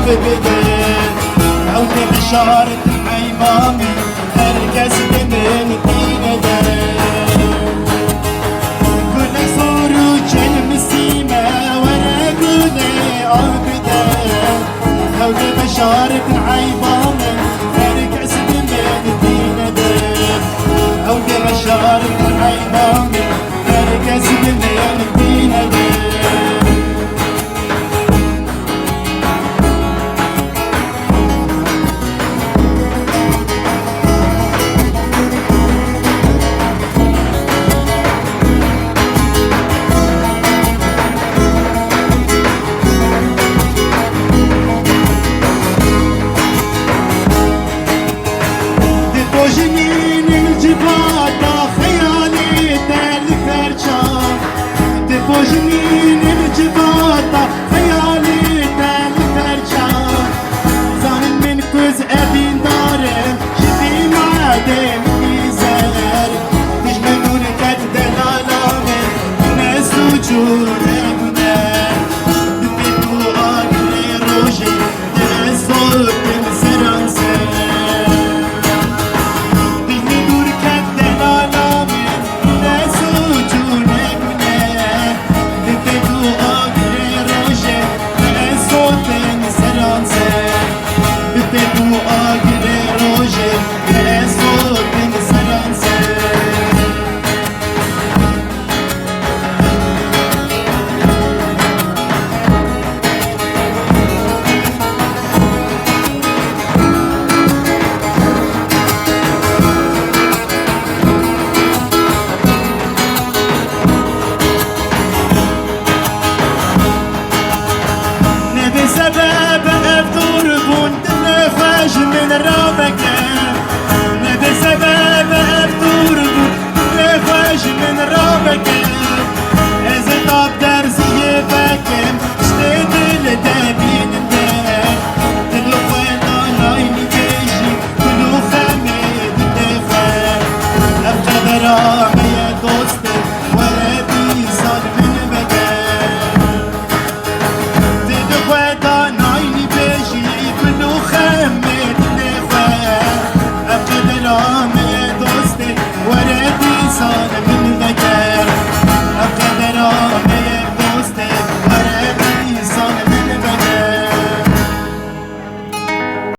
بده او بشارة حيواني هرقص من دين ده كل صورو كالمسيمة ورا قولي عبده او بشارة حيواني هرقص من دين ده او بشارة حيواني هرقص من دين ده جنين الجبال خيالي تل فرشان تبو جنين الجبال خيالي تل فرشان زانن من كوز ابين دارم شفي معدم ميزر تجمنون كت دلالامي نسو جورمنا ببيتو آقري روشي نسو تنسرانسر سبب افتور بوند نخش من رابك نبي سبب افتور بوند نخش من رابك اذا طاب درسي فاكم شتيت لدابين الدار تلو وين انا يجي كلو خميد دفر ابتدى رامي